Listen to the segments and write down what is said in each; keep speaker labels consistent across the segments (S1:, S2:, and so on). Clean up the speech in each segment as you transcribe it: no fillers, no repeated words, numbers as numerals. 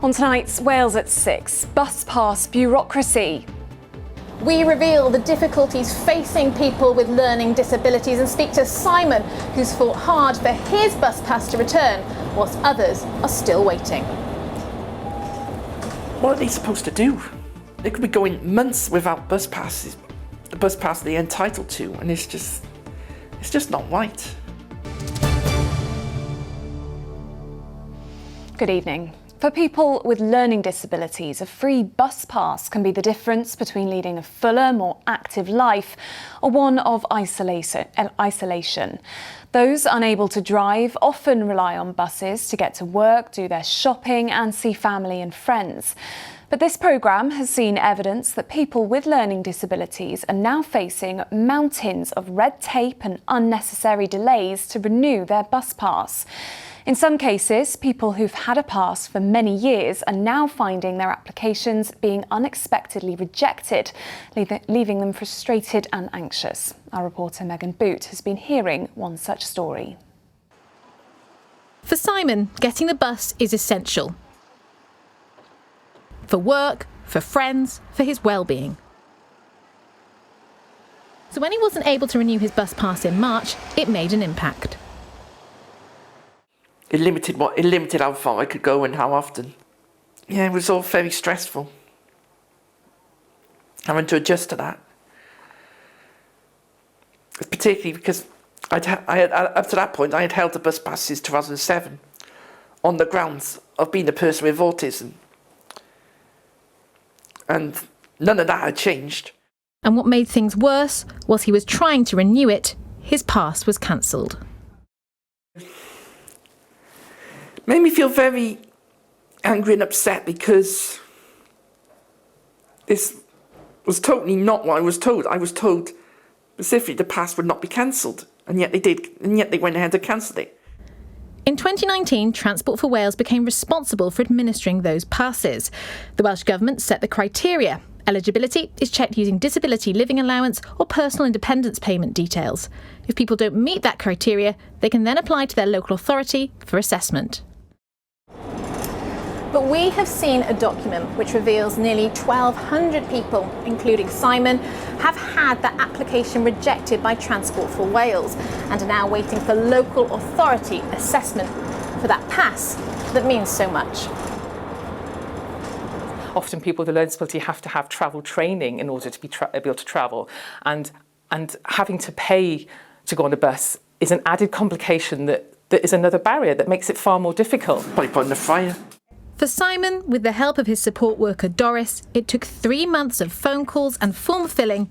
S1: On tonight's Wales at 6, bus pass bureaucracy.
S2: We reveal the difficulties facing people with learning disabilities and speak to Simon, who's fought hard for his bus pass to return, whilst others are still waiting.
S3: What are they supposed to do? They could be going months without bus passes, the bus pass they're entitled to, and it's just not right.
S1: Good evening. For people with learning disabilities, a free bus pass can be the difference between leading a fuller, more active life or one of isolation. Those unable to drive often rely on buses to get to work, do their shopping and see family and friends. But this programme has seen evidence that people with learning disabilities are now facing mountains of red tape and unnecessary delays to renew their bus pass. In some cases, people who've had a pass for many years are now finding their applications being unexpectedly rejected, leaving them frustrated and anxious. Our reporter Megan Boot has been hearing one such story.
S4: For Simon, getting the bus is essential. For work, for friends, for his well-being. So when he wasn't able to renew his bus pass in March, it made an impact.
S3: It limited how far I could go and how often. Yeah, it was all very stressful. Having to adjust to that. Particularly because I had up to that point I had held the bus pass since 2007 on the grounds of being a person with autism. And none of that had changed.
S4: And what made things worse was he was trying to renew it, his pass was cancelled.
S3: Made me feel very angry and upset because this was totally not what I was told. I was told specifically the pass would not be cancelled, and yet they did, and yet they went ahead and cancelled it.
S4: In 2019, Transport for Wales became responsible for administering those passes. The Welsh Government set the criteria. Eligibility is checked using disability living allowance or personal independence payment details. If people don't meet that criteria, they can then apply to their local authority for assessment.
S2: But we have seen a document which reveals nearly 1,200 people, including Simon, have had their application rejected by Transport for Wales and are now waiting for local authority assessment for that pass that means so much.
S5: Often people with a learning disability have to have travel training in order to be able to travel, and having to pay to go on a bus is an added complication that is another barrier that makes it far more difficult.
S3: Probably put in the fire.
S4: For Simon, with the help of his support worker Doris, it took 3 months of phone calls and form filling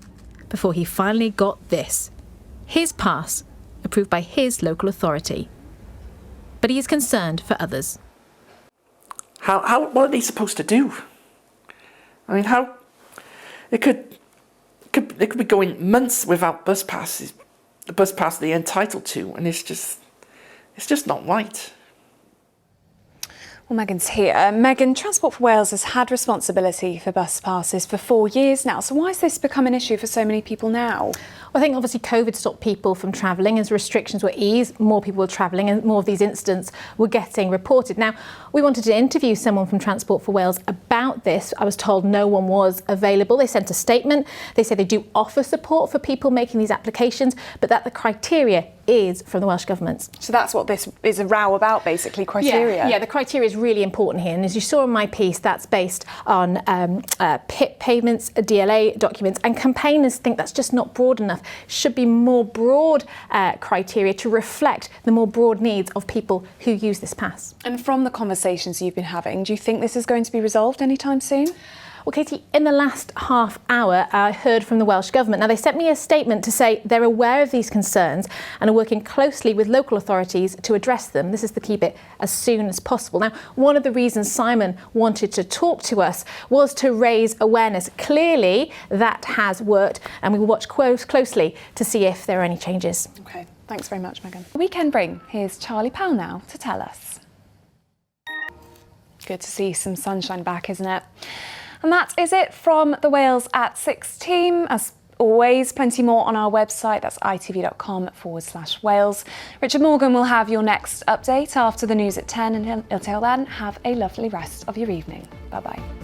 S4: before he finally got this. His pass, approved by his local authority. But he is concerned for others.
S3: What are they supposed to do? I mean, they could be going months without bus passes, the bus pass they're entitled to, and it's just not right.
S1: Well, Megan's here. Megan, Transport for Wales has had responsibility for bus passes for 4 years now. So why has this become an issue for so many people now?
S2: I think obviously COVID stopped people from travelling. As restrictions were eased, more people were travelling and more of these incidents were getting reported. Now, we wanted to interview someone from Transport for Wales about this. I was told no one was available. They sent a statement. They say they do offer support for people making these applications, but that the criteria is from the Welsh Government.
S1: So that's what this is a row about, basically, criteria?
S2: Yeah, the criteria is really important here. And as you saw in my piece, that's based on PIP payments, DLA documents, and campaigners think that's just not broad enough. Should be more broad criteria to reflect the more broad needs of people who use this pass.
S1: And from the conversations you've been having, do you think this is going to be resolved anytime soon?
S2: Well, Katie, in the last half hour, I heard from the Welsh Government. Now, they sent me a statement to say they're aware of these concerns and are working closely with local authorities to address them. This is the key bit, as soon as possible. Now, one of the reasons Simon wanted to talk to us was to raise awareness. Clearly, that has worked, and we will watch closely to see if there are any changes.
S1: OK, thanks very much, Megan. Weekend Bring, here's Charlie Powell now to tell us. Good to see some sunshine back, isn't it? And that is it from the Wales at 6 team. As always, plenty more on our website. That's itv.com/Wales. Richard Morgan will have your next update after the news at 10, and until then, have a lovely rest of your evening. Bye-bye.